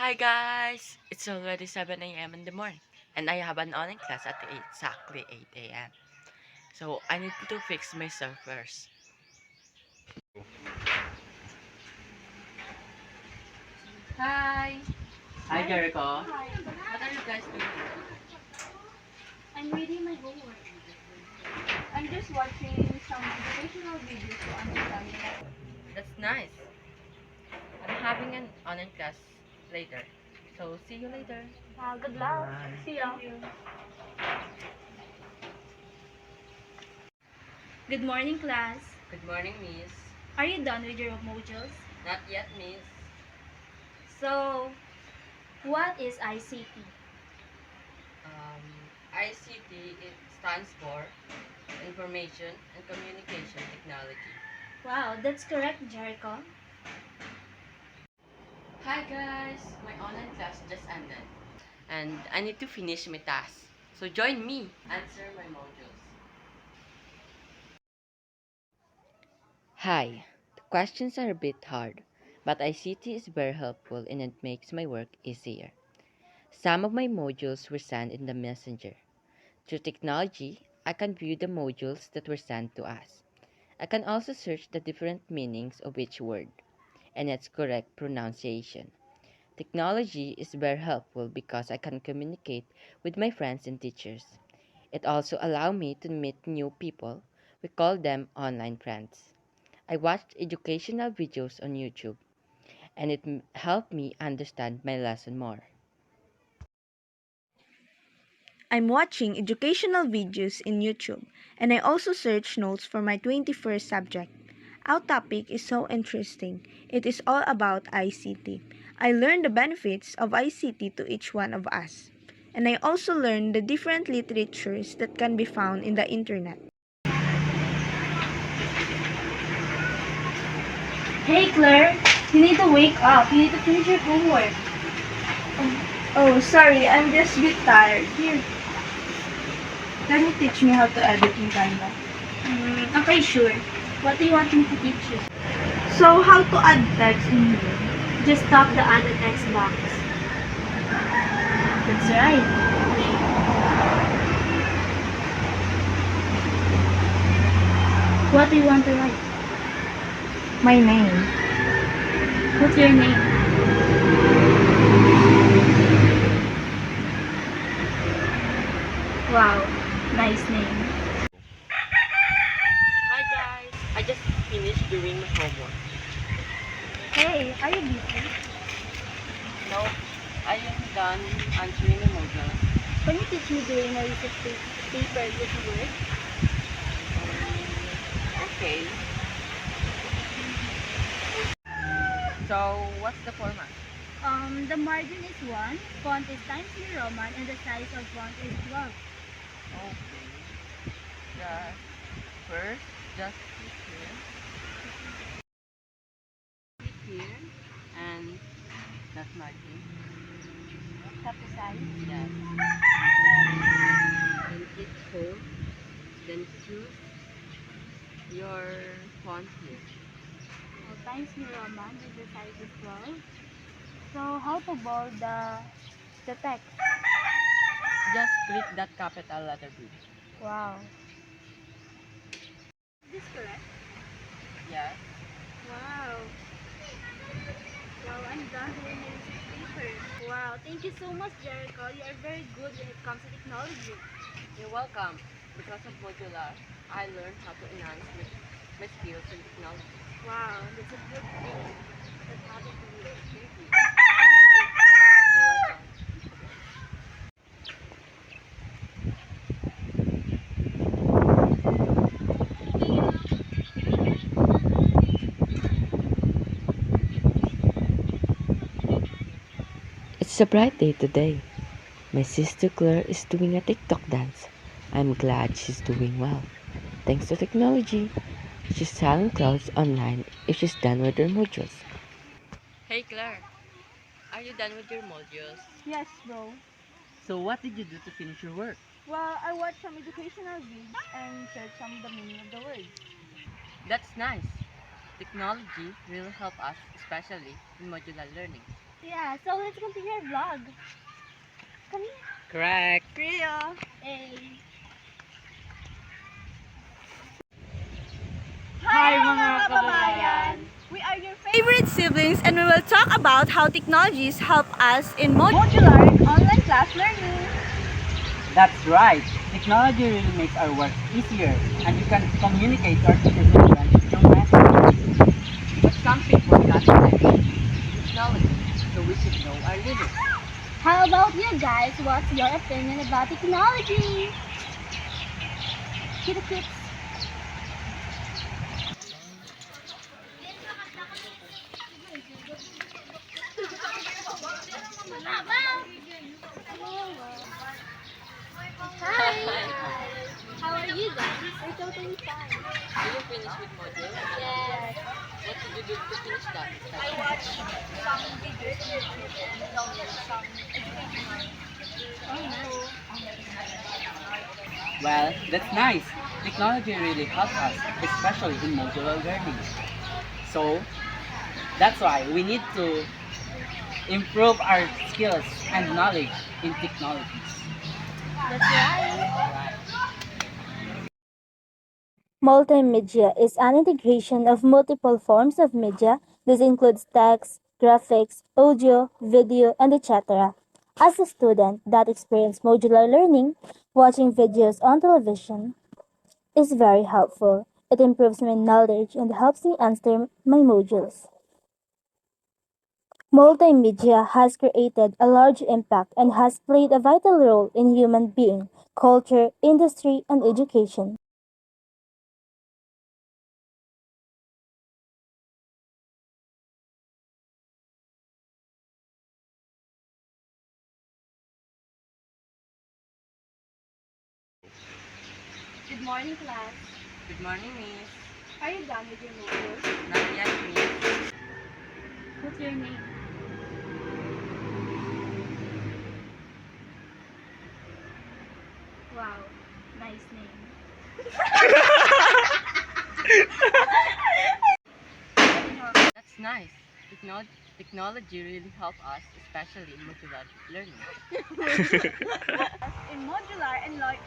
Hi guys! It's already 7 a.m. in the morning and I have an online class at exactly 8 a.m. So I need to fix myself first. Hi! Hi Jericho! Hi. What are you guys doing? I'm reading my homework. I'm just watching some educational videos to understand it. That's nice. I'm having an online class later. So see you later. Good luck. See ya. Good morning, class. Good morning, Miss. Are you done with your modules? Not yet, Miss. So, what is ICT? ICT it stands for Information and Communication Technology. Wow, that's correct, Jericho. Hi guys! My online class just ended. And I need to finish my task. So join me. Answer my modules. Hi. The questions are a bit hard, but ICT is very helpful and it makes my work easier. Some of my modules were sent in the messenger. Through technology, I can view the modules that were sent to us. I can also search the different meanings of each word and its correct pronunciation. Technology is very helpful because I can communicate with my friends and teachers. It also allows me to meet new people. We call them online friends. I watched educational videos on YouTube and it helped me understand my lesson more. I'm watching educational videos in YouTube, and I also search notes for my 21st subject. Our topic is so interesting. It is all about ICT. I learned the benefits of ICT to each one of us. And I also learned the different literatures that can be found in the internet. Hey, Claire. You need to wake up. You need to finish your homework. Oh, sorry, I'm just a bit tired. Here, can you teach me how to edit in Canva? Okay, sure. What do you want me to teach you? So, how to add text in here? Just tap the add a text box. That's right. What do you want to write? My name. What's your name? Wow, nice name. Hi guys! I just finished doing my homework. Hey, are you busy? No, I am done answering my modules. Can you teach me doing a research paper with Word? Okay. So, what's the format? The margin is 1, font is Times New Roman, and the size of font is 12. Okay. Just first, just click here, and that's margin. Tap the size. Yes. Then click home. Then choose your font here. Times New Roman, and the size is 12. So, how to bold the text? Just click that capital letter B. Wow. Is this correct? Yes. Wow. Wow, I'm done doing my research paper. Wow, thank you so much, Jericho. You are very good when it comes to technology. You're welcome. Because of Modular, I learned how to enhance my skills in technology. Wow, that's a good thing that happened to you. Thank you. Thank you. You're welcome. It's a bright day today. My sister Claire is doing a TikTok dance. I'm glad she's doing well. Thanks to technology, she's selling clothes online if she's done with her modules. Hey Claire, are you done with your modules? Yes, bro. So what did you do to finish your work? Well, I watched some educational videos and searched some of the meaning of the words. That's nice. Technology really help us, especially in modular learning. Yeah, so let's continue our vlog. Come here. Correct. Rio. Hey. Hi mga kababayan! We are your favorite siblings and we will talk about how technologies help us in modular and online class learning. That's right. Technology really makes our work easier and you can communicate or present through messages. But some people got mention technology, so we should know our limits. How about you guys? What's your opinion about technology? Hit the tips. Hi. How are you guys? We're totally fine. Are you finished with modules? Yes. What did you do to finish that? I watched some videos on YouTube and download some educational. Well, that's nice. Technology really helps us, especially in modular learning. So, that's why we need to improve our skills and knowledge in technologies. That's right. Multimedia is an integration of multiple forms of media. This includes text, graphics, audio, video, and etc. As a student that experiences modular learning, watching videos on television is very helpful. It improves my knowledge and helps me answer my modules. Multimedia has created a large impact and has played a vital role in human being, culture, industry, and education. Good morning, class. Good morning, Miss. Are you done with your modules? Not yet, Miss. What's your name? Wow, nice name. That's nice. Technology really help us, especially in modular learning. In modular and like